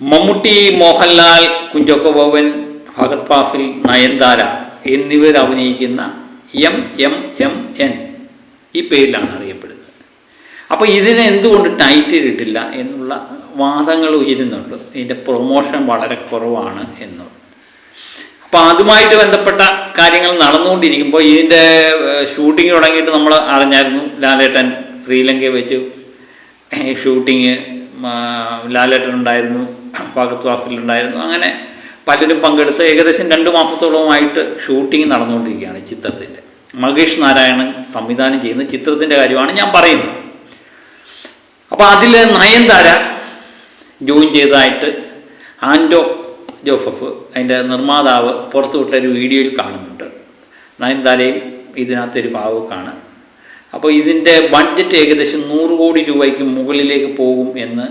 മമ്മൂട്ടി, മോഹൻലാൽ, കുഞ്ചാക്കോ ബോബൻ, ഫഹദ് ഫാസിൽ, നയൻതാര എന്നിവർ അഭിനയിക്കുന്ന MMMN ഈ പേരിലാണ് അറിയപ്പെടുന്നത്. അപ്പോൾ ഇതിന് എന്തുകൊണ്ട് ടൈറ്റിൽ ഇട്ടില്ല എന്നുള്ള വാദങ്ങൾ ഉയരുന്നുണ്ട്. ഇതിൻ്റെ പ്രൊമോഷൻ വളരെ കുറവാണ് എന്നുള്ളത്. അപ്പോൾ അതുമായിട്ട് ബന്ധപ്പെട്ട കാര്യങ്ങൾ നടന്നുകൊണ്ടിരിക്കുമ്പോൾ ഇതിൻ്റെ ഷൂട്ടിംഗ് തുടങ്ങിയിട്ട് നമ്മൾ അറിഞ്ഞായിരുന്നു. ലാലേട്ടൻ ശ്രീലങ്കയിൽ വെച്ച് ഷൂട്ടിങ് ലാലേട്ടൻ ഉണ്ടായിരുന്നു, ഫഹദ് ഫാസിൽ ഉണ്ടായിരുന്നു. അങ്ങനെ പലരും പങ്കെടുത്ത് ഏകദേശം 2 മാസത്തോളമായിട്ട് ഷൂട്ടിംഗ് നടന്നുകൊണ്ടിരിക്കുകയാണ് ചിത്രത്തിൻ്റെ. മഹേഷ് നാരായണൻ സംവിധാനം ചെയ്യുന്ന ചിത്രത്തിൻ്റെ കാര്യമാണ് ഞാൻ പറയുന്നത്. അപ്പോൾ അതിൽ നയൻതാര ജോയിൻ ചെയ്തതായിട്ട് ആൻഡോ ജോസഫ്, അതിൻ്റെ നിർമ്മാതാവ്, പുറത്തുവിട്ടൊരു വീഡിയോയിൽ കാണുന്നുണ്ട്. നയൻതാരയും ഇതിനകത്തൊരു ഭാഗമൊക്കെയാണ്. അപ്പോൾ ഇതിൻ്റെ ബഡ്ജറ്റ് ഏകദേശം 100 കോടി രൂപയ്ക്ക് മുകളിലേക്ക് പോകും എന്ന്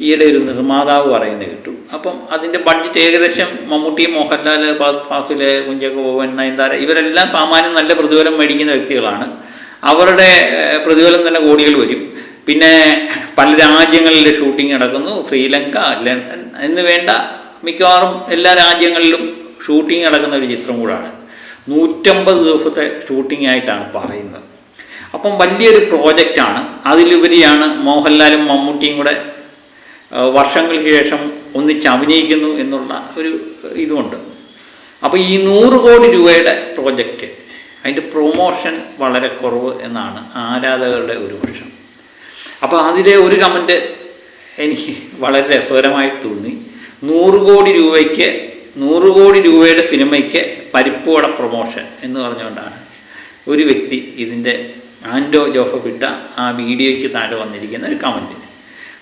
ഈയിടെ ഒരു നിർമ്മാതാവ് പറയുന്നത് കിട്ടും. അപ്പം അതിൻ്റെ ബഡ്ജറ്റ് ഏകദേശം മമ്മൂട്ടി, മോഹൻലാൽ, ഫഹദ് ഫാസിൽ, കുഞ്ചാക്കോ ബോബൻ, നയൻതാര ഇവരെല്ലാം സാമാന്യം നല്ല പ്രതിഫലം മേടിക്കുന്ന വ്യക്തികളാണ്. അവരുടെ പ്രതിഫലം തന്നെ കോടികൾ വരും. പിന്നെ പല രാജ്യങ്ങളിൽ ഷൂട്ടിംഗ് നടക്കുന്നു. ശ്രീലങ്ക, ലണ്ടൻ എന്ന് വേണ്ട മിക്കവാറും എല്ലാ രാജ്യങ്ങളിലും ഷൂട്ടിംഗ് നടക്കുന്ന ഒരു ചിത്രം കൂടാണ്. 150 ദിവസത്തെ ഷൂട്ടിംഗ് ആയിട്ടാണ് പറയുന്നത്. അപ്പം വലിയൊരു പ്രോജക്റ്റാണ്. അതിലുപരിയാണ് മോഹൻലാലും മമ്മൂട്ടിയും കൂടെ വർഷങ്ങൾക്ക് ശേഷം ഒന്നിച്ച് അഭിനയിക്കുന്നു എന്നുള്ള ഒരു ഇതുമുണ്ട്. അപ്പോൾ ഈ 100 കോടി രൂപയുടെ പ്രോജക്റ്റ്, അതിൻ്റെ പ്രൊമോഷൻ വളരെ കുറവ് എന്നാണ് ആരാധകരുടെ ഒരു പക്ഷം. അപ്പോൾ അതിലെ ഒരു കമൻറ്റ് എനിക്ക് വളരെ രസകരമായി തോന്നി. 100 കോടി രൂപയ്ക്ക് 100 കോടി രൂപയുടെ സിനിമയ്ക്ക് പരിപ്പുവട പ്രൊമോഷൻ എന്ന് പറഞ്ഞുകൊണ്ടാണ് ഒരു വ്യക്തി ഇതിൻ്റെ ആൻഡോ ജോസഫ് ഇട്ട ആ വീഡിയോയ്ക്ക് താഴെ വന്നിരിക്കുന്ന ഒരു കമൻറ്റ്.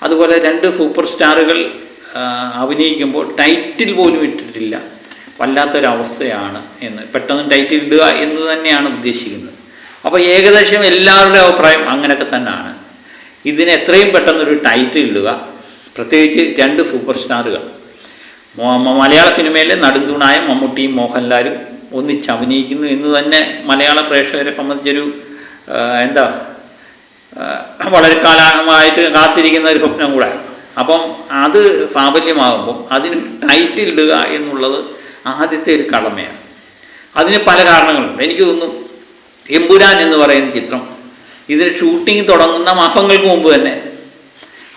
അതുപോലെ 2 സൂപ്പർ സ്റ്റാറുകൾ അഭിനയിക്കുമ്പോൾ ടൈറ്റിൽ പോലും ഇട്ടിട്ടില്ല, വല്ലാത്തൊരവസ്ഥയാണ് എന്ന്. പെട്ടെന്ന് ടൈറ്റിൽ ഇടുക എന്ന് തന്നെയാണ് ഉദ്ദേശിക്കുന്നത്. അപ്പോൾ ഏകദേശം എല്ലാവരുടെ അഭിപ്രായം അങ്ങനെയൊക്കെ തന്നെയാണ്. ഇതിന് എത്രയും പെട്ടെന്നൊരു ടൈറ്റിൽ ഇടുക, പ്രത്യേകിച്ച് 2 സൂപ്പർ സ്റ്റാറുകൾ മലയാള സിനിമയിലെ നെടുംതൂണായ മമ്മൂട്ടിയും മോഹൻലാലും ഒന്നിച്ച് അഭിനയിക്കുന്നു എന്ന് തന്നെ മലയാള പ്രേക്ഷകരെ സംബന്ധിച്ചൊരു വളരെ കാലമായിട്ട് കാത്തിരിക്കുന്ന ഒരു സ്വപ്നം കൂടെ. അപ്പം അത് സാഫല്യമാകുമ്പം അതിന് ടൈറ്റിൽ ഇടുക എന്നുള്ളത് ആദ്യത്തെ ഒരു കടമയാണ്. അതിന് പല കാരണങ്ങളുണ്ട്. എനിക്ക് തോന്നുന്നു എമ്പുരാൻ എന്ന് പറയുന്ന ചിത്രം ഇതിന് ഷൂട്ടിംഗ് തുടങ്ങുന്ന മാസങ്ങൾക്ക് മുമ്പ് തന്നെ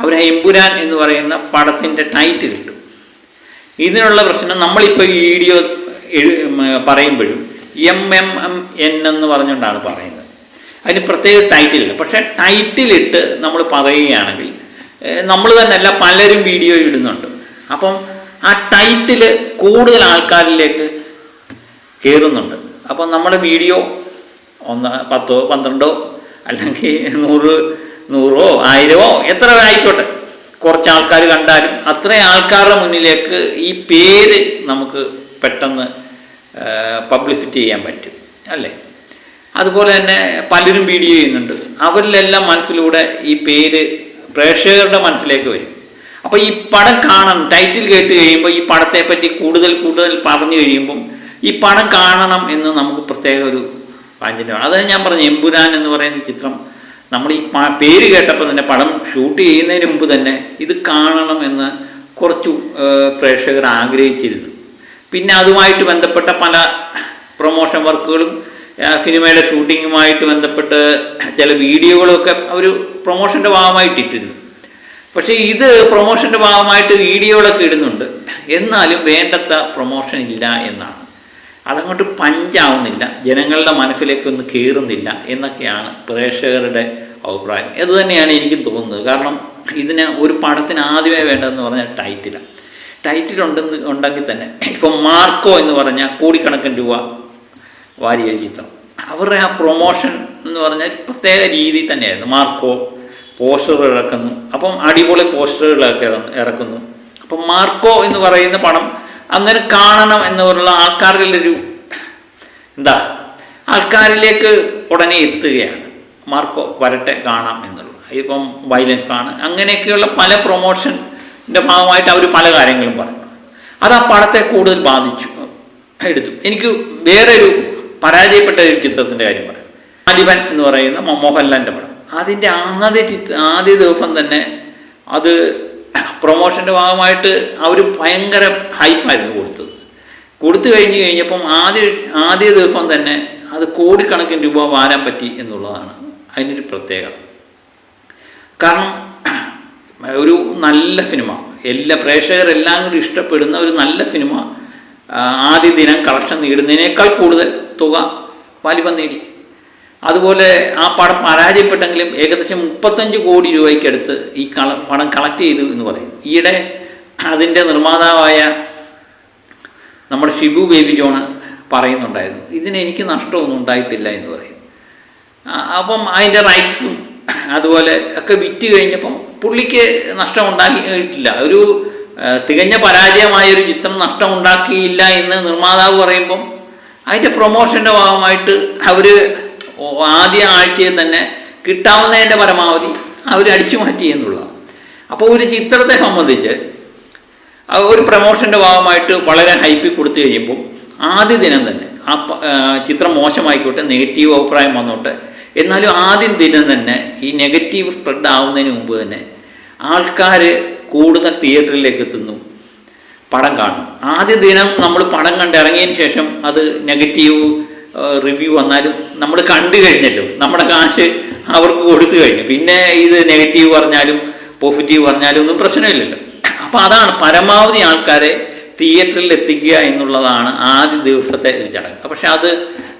അവർ എമ്പുരാൻ എന്ന് പറയുന്ന പടത്തിൻ്റെ ടൈറ്റിൽ ഇട്ടു. ഇതിനുള്ള പ്രശ്നം നമ്മളിപ്പോൾ ഈ വീഡിയോ പറയുമ്പോഴും MMMN എന്ന് പറഞ്ഞുകൊണ്ടാണ് പറയുന്നത്. അതിന് പ്രത്യേക ടൈറ്റിലില്ല. പക്ഷേ ടൈറ്റിലിട്ട് നമ്മൾ പറയുകയാണെങ്കിൽ നമ്മൾ തന്നെയല്ല പലരും വീഡിയോ ഇടുന്നുണ്ട്. അപ്പം ആ ടൈറ്റിൽ കൂടുതൽ ആൾക്കാരിലേക്ക് കയറുന്നുണ്ട്. അപ്പം നമ്മുടെ വീഡിയോ 10 12 അല്ലെങ്കിൽ 100 1000 എത്ര ആയിക്കോട്ടെ, കുറച്ച് ആൾക്കാർ കണ്ടാലും അത്രയും ആൾക്കാരുടെ മുന്നിലേക്ക് ഈ പേര് നമുക്ക് പെട്ടെന്ന് പബ്ലിസിറ്റി ചെയ്യാൻ പറ്റും അല്ലേ? അതുപോലെ തന്നെ പലരും വീഡിയോ ചെയ്യുന്നുണ്ട്. അവരിലെല്ലാം മനസ്സിലൂടെ ഈ പേര് പ്രേക്ഷകരുടെ മനസ്സിലേക്ക് വരും. അപ്പോൾ ഈ പടം കാണണം, ടൈറ്റിൽ കേട്ട് കഴിയുമ്പോൾ ഈ പടത്തെപ്പറ്റി കൂടുതൽ പറഞ്ഞു കഴിയുമ്പം ഈ പടം കാണണം എന്ന് നമുക്ക് പ്രത്യേക ഒരു വാഞ്ചനയാണ്. അതാണ് ഞാൻ പറഞ്ഞു, എമ്പുരാൻ എന്ന് പറയുന്ന ചിത്രം നമ്മൾ ഈ പേര് കേട്ടപ്പോൾ തന്നെ പടം ഷൂട്ട് ചെയ്യുന്നതിന് മുമ്പ് തന്നെ ഇത് കാണണം എന്ന് കുറച്ച് പ്രേക്ഷകർ ആഗ്രഹിച്ചിരുന്നു. പിന്നെ അതുമായിട്ട് ബന്ധപ്പെട്ട പല പ്രൊമോഷൻ വർക്കുകളും സിനിമയുടെ ഷൂട്ടിങ്ങുമായിട്ട് ബന്ധപ്പെട്ട് ചില വീഡിയോകളൊക്കെ അവർ പ്രൊമോഷൻ്റെ ഭാഗമായിട്ട് ഇട്ടിരുന്നു. പക്ഷേ ഇത് പ്രൊമോഷൻ്റെ ഭാഗമായിട്ട് വീഡിയോകളൊക്കെ ഇടുന്നുണ്ട്, എന്നാലും വേണ്ടത്ര പ്രൊമോഷൻ ഇല്ല എന്നാണ്. അതങ്ങോട്ട് പഞ്ചാവുന്നില്ല, ജനങ്ങളുടെ മനസ്സിലേക്കൊന്നും കയറുന്നില്ല എന്നൊക്കെയാണ് പ്രേക്ഷകരുടെ അഭിപ്രായം. അതുതന്നെയാണ് എനിക്കും തോന്നുന്നത്. കാരണം ഇതിന് ഒരു പടത്തിന് ആദ്യമേ വേണ്ടതെന്ന് പറഞ്ഞാൽ ടൈറ്റിലാണ്. ടൈറ്റിൽ ഉണ്ടെങ്കിൽ തന്നെ ഇപ്പം മാർക്കോ എന്ന് പറഞ്ഞാൽ കോടിക്കണക്കിന് രൂപ വാരിയ ചിത്രം, അവരുടെ ആ പ്രൊമോഷൻ എന്ന് പറഞ്ഞാൽ പ്രത്യേക രീതി തന്നെയായിരുന്നു. മാർക്കോ പോസ്റ്ററുകൾ ഇറക്കുന്നു, അപ്പം അടിപൊളി പോസ്റ്ററുകളൊക്കെ ഇറക്കുന്നു. അപ്പം മാർക്കോ എന്ന് പറയുന്ന പടം അന്നേരം കാണണം എന്നുള്ള ആൾക്കാരിലൊരു ആൾക്കാരിലേക്ക് ഉടനെ എത്തുകയാണ്. മാർക്കോ വരട്ടെ കാണാം എന്നുള്ളത്. ഇപ്പം വയലൻസ് ആണ്, അങ്ങനെയൊക്കെയുള്ള പല പ്രൊമോഷൻ്റെ ഭാഗമായിട്ട് അവർ പല കാര്യങ്ങളും പറഞ്ഞു. അത് ആ പടത്തെ കൂടുതൽ ബാധിച്ചു എടുത്തു. എനിക്ക് വേറൊരു പരാജയപ്പെട്ട ഒരു ചിത്രത്തിൻ്റെ കാര്യം പറയാം. ആലിബൻ എന്ന് പറയുന്ന മോഹൻലാലിൻ്റെ പടം. അതിൻ്റെ ആദ്യ ദിവസം തന്നെ അത് പ്രൊമോഷൻ്റെ ഭാഗമായിട്ട് അവർ ഭയങ്കര ഹൈപ്പായിരുന്നു കൊടുത്തു കഴിഞ്ഞപ്പം ആദ്യ ദിവസം തന്നെ അത് കോടിക്കണക്കിന് രൂപ വാരാൻ പറ്റി എന്നുള്ളതാണ് അതിനൊരു പ്രത്യേകത. കാരണം ഒരു നല്ല സിനിമ, പ്രേക്ഷകരെല്ലാം കൂടി ഇഷ്ടപ്പെടുന്ന ഒരു നല്ല സിനിമ ആദ്യ ദിനം കളക്ഷൻ നേടുന്നതിനേക്കാൾ കൂടുതൽ തുക വാലിബൻ നേടി. അതുപോലെ ആ പടം പരാജയപ്പെട്ടെങ്കിലും ഏകദേശം 35 കോടി രൂപയ്ക്കടുത്ത് ഈ പടം കളക്ട് ചെയ്തു എന്ന് പറയും. ഈയിടെ അതിൻ്റെ നിർമ്മാതാവായ നമ്മുടെ ഷിബു ബേബി ജോൺ പറയുന്നുണ്ടായിരുന്നു, ഇതിനെനിക്ക് നഷ്ടമൊന്നും ഉണ്ടായിട്ടില്ല എന്ന് പറയും. അപ്പം അതിൻ്റെ റൈറ്റ്സും അതുപോലെ ഒക്കെ വിറ്റ് കഴിഞ്ഞപ്പം പുള്ളിക്ക് നഷ്ടമുണ്ടാക്കിയിട്ടില്ല. ഒരു തികഞ്ഞ പരാജയമായൊരു ചിത്രം നഷ്ടമുണ്ടാക്കിയില്ല എന്ന് നിർമ്മാതാവ് പറയുമ്പം അതിൻ്റെ പ്രൊമോഷൻ്റെ ഭാഗമായിട്ട് അവർ ആദ്യ ആഴ്ചയിൽ തന്നെ കിട്ടാവുന്നതിൻ്റെ പരമാവധി അവർ അടിച്ചു മാറ്റി എന്നുള്ളതാണ്. അപ്പോൾ ഒരു ചിത്രത്തെ സംബന്ധിച്ച് ഒരു പ്രൊമോഷൻ്റെ ഭാഗമായിട്ട് വളരെ ഹൈപ്പിൽ കൊടുത്തു കഴിയുമ്പോൾ ആദ്യ ദിനം തന്നെ ആ ചിത്രം മോശമായിക്കോട്ടെ, നെഗറ്റീവ് അഭിപ്രായം വന്നോട്ടെ, എന്നാലും ആദ്യം ദിനം തന്നെ ഈ നെഗറ്റീവ് സ്പ്രെഡ് ആവുന്നതിന് മുമ്പ് തന്നെ ആൾക്കാർ കൂടുതൽ തിയേറ്ററിലേക്ക് എത്തുന്നു, പടം കാണും. ആദ്യ ദിനം നമ്മൾ പടം കണ്ടിറങ്ങിയതിന് ശേഷം അത് നെഗറ്റീവ് റിവ്യൂ വന്നാലും നമ്മൾ കണ്ടു കഴിഞ്ഞല്ലോ, നമ്മുടെ കാശ് അവർക്ക് കൊടുത്തു കഴിഞ്ഞു. പിന്നെ ഇത് നെഗറ്റീവ് പറഞ്ഞാലും പോസിറ്റീവ് പറഞ്ഞാലും ഒന്നും പ്രശ്നമില്ലല്ലോ. അപ്പോൾ അതാണ് പരമാവധി ആൾക്കാരെ തിയേറ്ററിൽ എത്തിക്കുക എന്നുള്ളതാണ് ആദ്യ ദിവസത്തെ ഒരു ചടങ്ങ്. പക്ഷെ അത്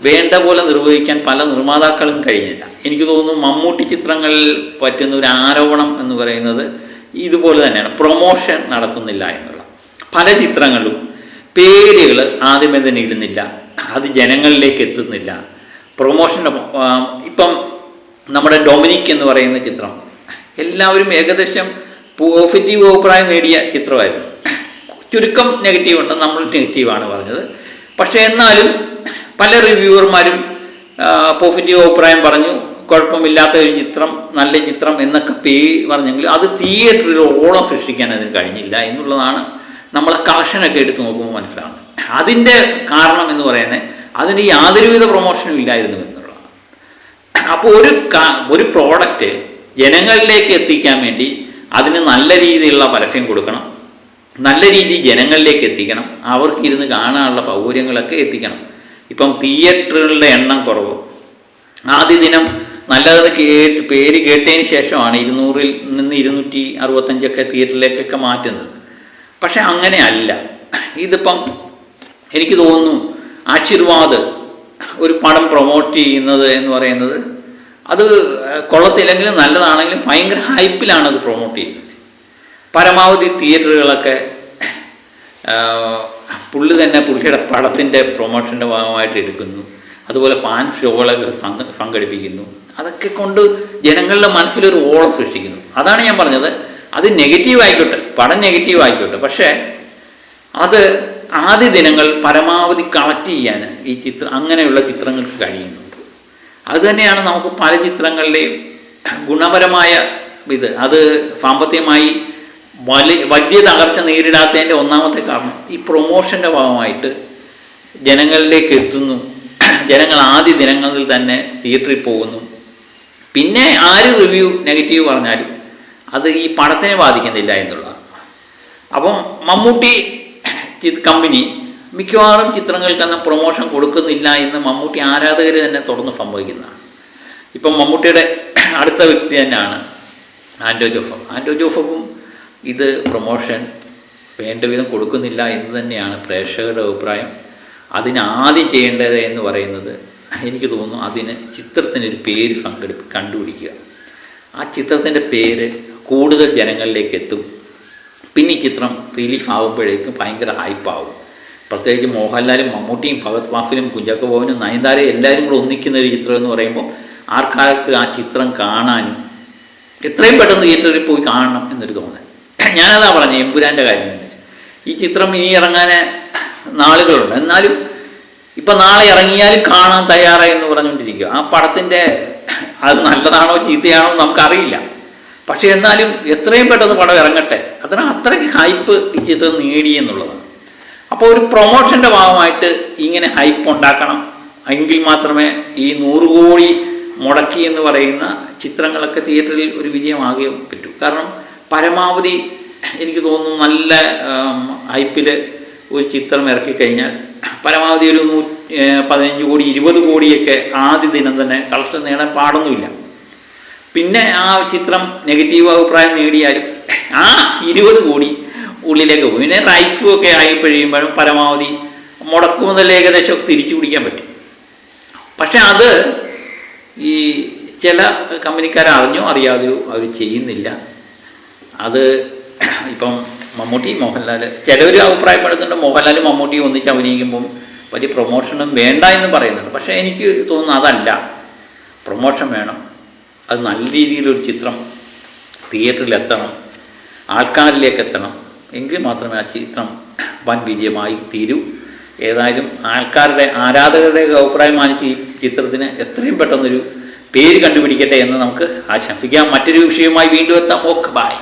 വേണ്ട പോലെ നിർവഹിക്കാൻ പല നിർമ്മാതാക്കളും കഴിയുന്നില്ല. എനിക്ക് തോന്നുന്നു മമ്മൂട്ടി ചിത്രങ്ങളിൽ പറ്റുന്ന ഒരു ആരോപണം എന്ന് പറയുന്നത് ഇതുപോലെ തന്നെയാണ്, പ്രൊമോഷൻ നടത്തുന്നില്ല എന്നുള്ള. പല ചിത്രങ്ങളും പേരുകൾ ആദ്യമേ തന്നെ ഇടുന്നില്ല, അത് ജനങ്ങളിലേക്ക് എത്തുന്നില്ല. പ്രൊമോഷൻ്റെ ഇപ്പം നമ്മുടെ ഡൊമിനിക് എന്ന് പറയുന്ന ചിത്രം എല്ലാവരും ഏകദേശം പോസിറ്റീവ് അഭിപ്രായം നേടിയ ചിത്രമായിരുന്നു. ചുരുക്കം നെഗറ്റീവ് ഉണ്ട്, നമ്മൾ നെഗറ്റീവാണ് പറഞ്ഞത്. പക്ഷേ എന്നാലും പല റിവ്യൂവർമാരും പോസിറ്റീവ് അഭിപ്രായം പറഞ്ഞു, കുഴപ്പമില്ലാത്ത ഒരു ചിത്രം, നല്ല ചിത്രം എന്നൊക്കെ പറഞ്ഞെങ്കിലും അത് തിയേറ്ററിൽ ഓളം സൃഷ്ടിക്കാൻ അതിന് കഴിഞ്ഞില്ല എന്നുള്ളതാണ് നമ്മളെ കളക്ഷനൊക്കെ എടുത്ത് നോക്കുമ്പോൾ മനസ്സിലാവുന്നത്. അതിൻ്റെ കാരണം എന്ന് പറയുന്നത് അതിന് യാതൊരുവിധ പ്രൊമോഷനും ഇല്ലായിരുന്നു എന്നുള്ളതാണ്. അപ്പോൾ ഒരു പ്രോഡക്റ്റ് ജനങ്ങളിലേക്ക് എത്തിക്കാൻ വേണ്ടി അതിന് നല്ല രീതിയിലുള്ള പരസ്യം കൊടുക്കണം, നല്ല രീതിയിൽ ജനങ്ങളിലേക്ക് എത്തിക്കണം, അവർക്ക് ഇരുന്ന് കാണാനുള്ള സൗകര്യങ്ങളൊക്കെ എത്തിക്കണം. ഇപ്പം തിയേറ്ററുകളുടെ എണ്ണം കുറവ്. ആദ്യ ദിനം നല്ലത് പേര് കേട്ടതിന് ശേഷമാണ് 200-ൽ നിന്ന് 265 തിയേറ്ററിലേക്കൊക്കെ മാറ്റുന്നത്. പക്ഷെ അങ്ങനെയല്ല. ഇതിപ്പം എനിക്ക് തോന്നുന്നു ആശീർവാദ് ഒരു പടം പ്രൊമോട്ട് ചെയ്യുന്നത് എന്ന് പറയുന്നത് അത് കൊള്ളത്തില്ലെങ്കിലും നല്ലതാണെങ്കിലും ഭയങ്കര ഹൈപ്പിലാണ് അത് പ്രൊമോട്ട് ചെയ്യുന്നത്. പരമാവധി തിയേറ്ററുകളൊക്കെ പുള്ളിയുടെ പടത്തിൻ്റെ പ്രൊമോഷൻ്റെ ഭാഗമായിട്ട് എടുക്കുന്നു. അതുപോലെ പാൻ ഷോകളൊക്കെ സംഘടിപ്പിക്കുന്നു. അതൊക്കെ കൊണ്ട് ജനങ്ങളുടെ മനസ്സിലൊരു ഓളം സൃഷ്ടിക്കുന്നു. അതാണ് ഞാൻ പറഞ്ഞത്, അത് നെഗറ്റീവ് ആയിക്കോട്ടെ, പടം നെഗറ്റീവ് ആയിക്കോട്ടെ, പക്ഷേ അത് ആദ്യ ദിനങ്ങൾ പരമാവധി കളക്ട് ചെയ്യാൻ ഈ അങ്ങനെയുള്ള ചിത്രങ്ങൾക്ക് കഴിയുന്നുണ്ട്. അതുതന്നെയാണ് നമുക്ക് പല ചിത്രങ്ങളുടെയും ഗുണപരമായ അത് സാമ്പത്തികമായി വലിയ തകർച്ച നേരിടാത്തതിൻ്റെ ഒന്നാമത്തെ കാരണം ഈ പ്രൊമോഷൻ്റെ ഭാഗമായിട്ട് ജനങ്ങളിലേക്ക് എത്തുന്നു. ജനങ്ങൾ ആദ്യ ദിനങ്ങളിൽ തന്നെ തിയേറ്ററിൽ പോകുന്നു. പിന്നെ ആര് റിവ്യൂ നെഗറ്റീവ് പറഞ്ഞാലും അത് ഈ പടത്തിനെ ബാധിക്കുന്നില്ല എന്നുള്ളതാണ്. അപ്പം മമ്മൂട്ടി കമ്പനി മിക്കവാറും ചിത്രങ്ങൾക്കൊന്നും പ്രൊമോഷൻ കൊടുക്കുന്നില്ല എന്ന് മമ്മൂട്ടി ആരാധകർ തന്നെ തുറന്ന് സംഭവിക്കുന്നതാണ്. ഇപ്പം മമ്മൂട്ടിയുടെ അടുത്ത വ്യക്തി തന്നെയാണ് ആൻഡോ ജോസഫും ഇത് പ്രൊമോഷൻ വേണ്ട വിധം കൊടുക്കുന്നില്ല എന്ന് തന്നെയാണ് പ്രേക്ഷകരുടെ അഭിപ്രായം. അതിനാദ്യം ചെയ്യേണ്ടത് എന്ന് പറയുന്നത് എനിക്ക് തോന്നുന്നു അതിന് ചിത്രത്തിനൊരു പേര് കണ്ടുപിടിക്കുക. ആ ചിത്രത്തിൻ്റെ പേര് കൂടുതൽ ജനങ്ങളിലേക്ക് എത്തും. പിന്നെ ഈ ചിത്രം റിലീഫ് ആകുമ്പോഴേക്കും ഭയങ്കര ഹൈപ്പാവും. പ്രത്യേകിച്ച് മോഹൻലാലും മമ്മൂട്ടിയും ഭഗത് ഫാസിലും കുഞ്ചാക്കോ ബോബനും നയൻതാരയും എല്ലാവരും കൂടെ ഒന്നിക്കുന്ന ഒരു ചിത്രം എന്ന് പറയുമ്പോൾ ആൾക്കാർക്ക് ആ ചിത്രം കാണാനും എത്രയും പെട്ടെന്ന് തിയേറ്ററിൽ പോയി കാണണം എന്നൊരു തോന്നൽ. ഞാനതാ പറഞ്ഞത്, എമ്പുരാൻ്റെ കാര്യം തന്നെ. ഈ ചിത്രം ഇനി ഇറങ്ങാൻ നാളുകളുണ്ട്, എന്നാലും ഇപ്പം നാളെ ഇറങ്ങിയാലും കാണാൻ തയ്യാറായി എന്ന് പറഞ്ഞുകൊണ്ടിരിക്കുക. ആ പടത്തിൻ്റെ അത് നല്ലതാണോ ചീത്തയാണോ നമുക്കറിയില്ല. പക്ഷേ എന്നാലും എത്രയും പെട്ടെന്ന് പടം ഇറങ്ങട്ടെ, അത്രയ്ക്ക് ഹൈപ്പ് ഈ ചിത്രം നേടി എന്നുള്ളതാണ്. അപ്പോൾ ഒരു പ്രൊമോഷൻ്റെ ഭാഗമായിട്ട് ഇങ്ങനെ ഹൈപ്പ് ഉണ്ടാക്കണം, എങ്കിൽ മാത്രമേ ഈ 100 കോടി മുടക്കി എന്ന് പറയുന്ന ചിത്രങ്ങളൊക്കെ തിയേറ്ററിൽ ഒരു വിജയമാകുകയും പറ്റൂ. കാരണം പരമാവധി എനിക്ക് തോന്നുന്നു നല്ല ഹൈപ്പിൽ ഒരു ചിത്രം ഇറക്കിക്കഴിഞ്ഞാൽ പരമാവധി ഒരു 15 കോടി 20 കോടിയൊക്കെ ആദ്യ ദിനം തന്നെ കളക്ഷൻ നേടാൻ പാടൊന്നുമില്ല. പിന്നെ ആ ചിത്രം നെഗറ്റീവ് അഭിപ്രായം നേടിയാലും ആ 20 കോടി ഉള്ളിലേക്ക് പോകും. പിന്നെ റൈറ്റ്സും ഒക്കെ ആയി കഴിയുമ്പോഴും പരമാവധി മുടക്കുമുതൽ ഏകദേശമൊക്കെ തിരിച്ചു പിടിക്കാൻ പറ്റും. പക്ഷെ അത് ഈ ചില കമ്പനിക്കാർ അറിഞ്ഞോ അറിയാതെയോ അവർ ചെയ്യുന്നില്ല. അത് ഇപ്പം മമ്മൂട്ടി മോഹൻലാൽ ചിലവർ അഭിപ്രായപ്പെടുന്നുണ്ട്, മോഹൻലാലും മമ്മൂട്ടിയും ഒന്നിച്ച് അഭിനയിക്കുമ്പം വലിയ പ്രൊമോഷനും വേണ്ട എന്ന് പറയുന്നുണ്ട്. പക്ഷേ എനിക്ക് തോന്നുന്നു അതല്ല, പ്രൊമോഷൻ വേണം. അത് നല്ല രീതിയിലൊരു ചിത്രം തിയേറ്ററിൽ എത്തണം, ആൾക്കാരിലേക്ക് എത്തണം, എങ്കിൽ മാത്രമേ ആ ചിത്രം വൻ വിജയമായി തീരൂ. ഏതായാലും ആരാധകരുടെ അഭിപ്രായം മാനിച്ച് ഈ ചിത്രത്തിന് എത്രയും പെട്ടെന്നൊരു പേര് കണ്ടുപിടിക്കട്ടെ എന്ന് നമുക്ക് ആശംസിക്കാം. മറ്റൊരു വിഷയവുമായി വീണ്ടും എത്താം. Okay, by.